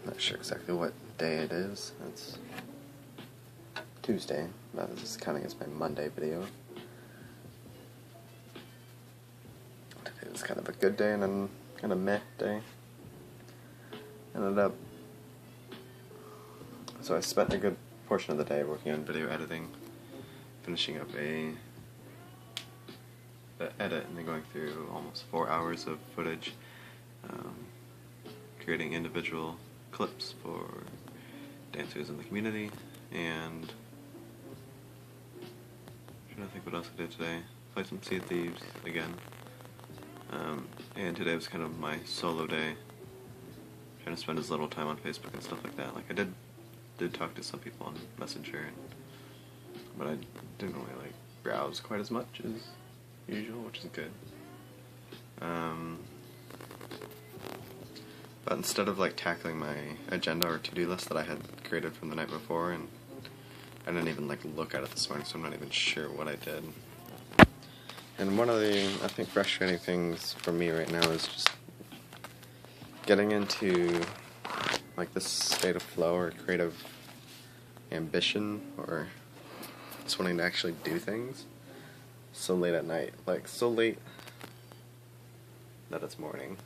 Not sure exactly what day it is. It's Tuesday. That is counting as my Monday video. Today was kind of a good day and then kind of meh day. So I spent a good portion of the day working on video editing, finishing up a edit and then going through almost 4 hours of footage, creating individual clips for dancers in the community, and I'm trying to think what else I did today. Played some Sea of Thieves again, and today was kind of my solo day, trying to spend as little time on Facebook and stuff like that. Like I did talk to some people on Messenger, but I didn't really like browse quite as much as usual, which is good. But instead of like tackling my agenda or to-do list that I had created from the night before, and I didn't even like look at it this morning, so I'm not even sure what I did. And one of the, I think, frustrating things for me right now is just getting into like this state of flow or creative ambition, or just wanting to actually do things so late at night. Like so late that it's morning.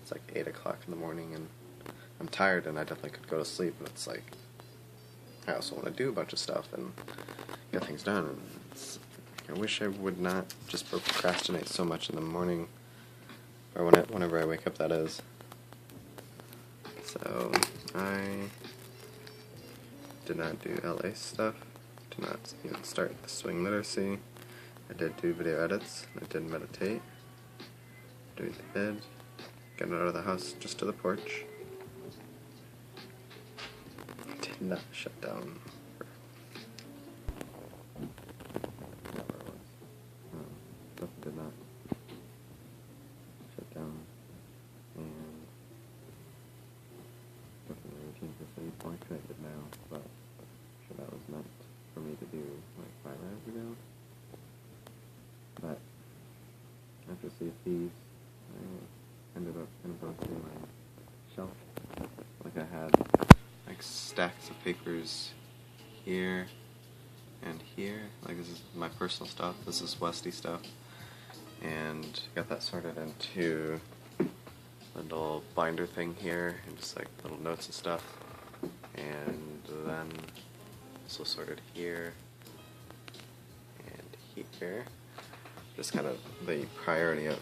It's like 8 o'clock in the morning and I'm tired and I definitely could go to sleep, but it's like I also want to do a bunch of stuff and get things done. And I wish I would not just procrastinate so much in the morning, or whenever I wake up, that is. So I did not do LA stuff, did not even start the swing literacy. I did do video edits, I did meditate, do the bed, get out of the house just to the porch. Did not shut down. Definitely did not shut down. And definitely routine for sleep. More connected now, but I'm sure that was meant for me to do like 5 hours ago. But after Sea of Thieves, I ended up kind of going through my shelf. Like I had like stacks of papers here and here. Like this is my personal stuff. This is Westies stuff, and got that sorted into a little binder thing here, and just like little notes and stuff. And then also sorted here and here. Just kind of the priority of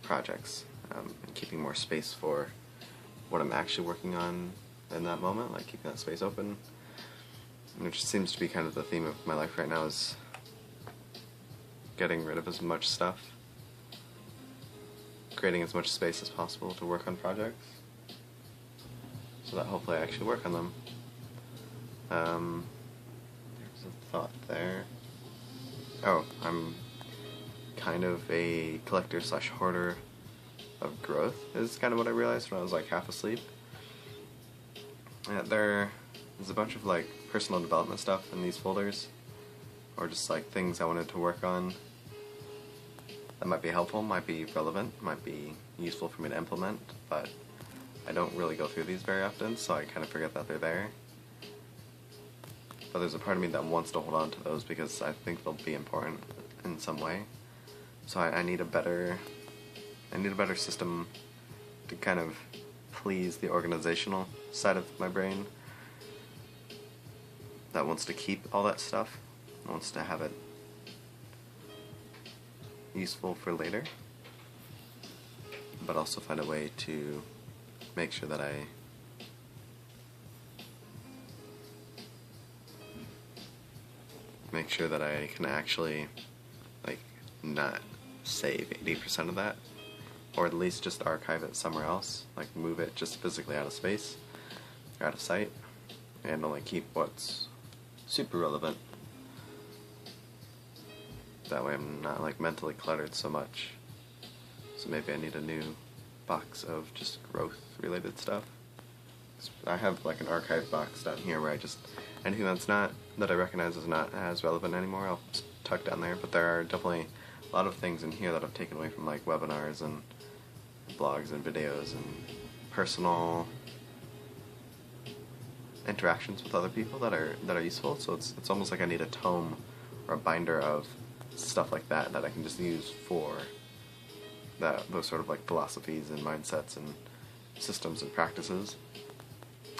projects, and keeping more space for what I'm actually working on in that moment, like keeping that space open, which seems to be kind of the theme of my life right now, is getting rid of as much stuff, creating as much space as possible to work on projects, so that hopefully I actually work on them. There's a thought there. Oh, I'm kind of a collector / hoarder of growth, is kind of what I realized when I was like half asleep. There's a bunch of like personal development stuff in these folders, or just like things I wanted to work on that might be helpful, might be relevant, might be useful for me to implement, but I don't really go through these very often, so I kind of forget that they're there. But there's a part of me that wants to hold on to those because I think they'll be important in some way. So I need a better system to kind of please the organizational side of my brain that wants to keep all that stuff, wants to have it useful for later, but also find a way to make sure that I can actually like not save 80% of that, or at least just archive it somewhere else, like move it just physically out of space, or out of sight, and only keep what's super relevant. That way I'm not like mentally cluttered so much. So maybe I need a new box of just growth related stuff. I have like an archive box down here where I just, anything that I recognize is not as relevant anymore, I'll just tuck down there. But there are definitely a lot of things in here that I've taken away from like webinars and blogs and videos and personal interactions with other people that are useful. So it's almost like I need a tome or a binder of stuff like that I can just use for those sort of like philosophies and mindsets and systems and practices,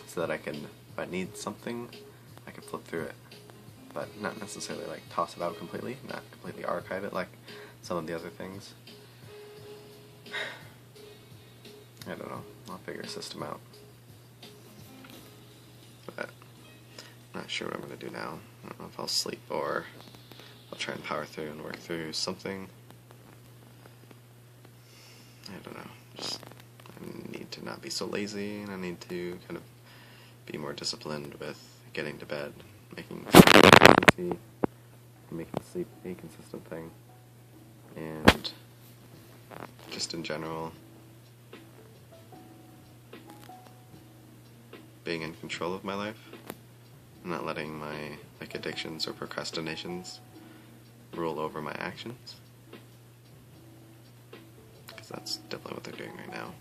so that I can, if I need something, I can flip through it, but not necessarily like toss it out completely, not completely archive it like some of the other things. I don't know, I'll figure a system out. But I'm not sure what I'm going to do now. I don't know if I'll sleep or I'll try and power through and work through something. I don't know. Just, I need to not be so lazy, and I need to kind of be more disciplined with getting to bed, making sleep a consistent thing, and just in general being in control of my life, not letting my addictions or procrastinations rule over my actions, because that's definitely what they're doing right now.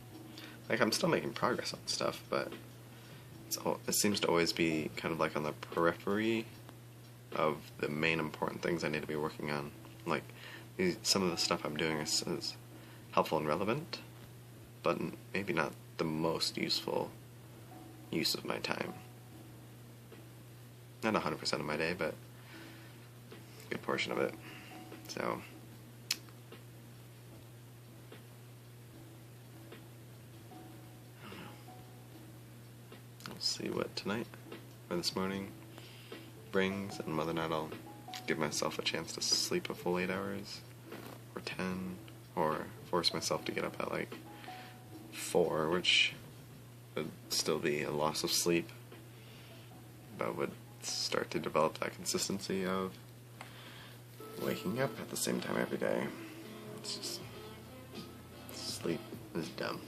I'm still making progress on stuff, but it seems to always be kind of like on the periphery of the main important things I need to be working on. Some of the stuff I'm doing is helpful and relevant, but maybe not the most useful use of my time. Not 100% of my day, but a good portion of it. So I don't know. I'll see what tonight or this morning brings, and whether or not I'll give myself a chance to sleep a full 8 hours or 10, or force myself to get up at 4, which would still be a loss of sleep, but would start to develop that consistency of waking up at the same time every day. It's just, sleep is dumb.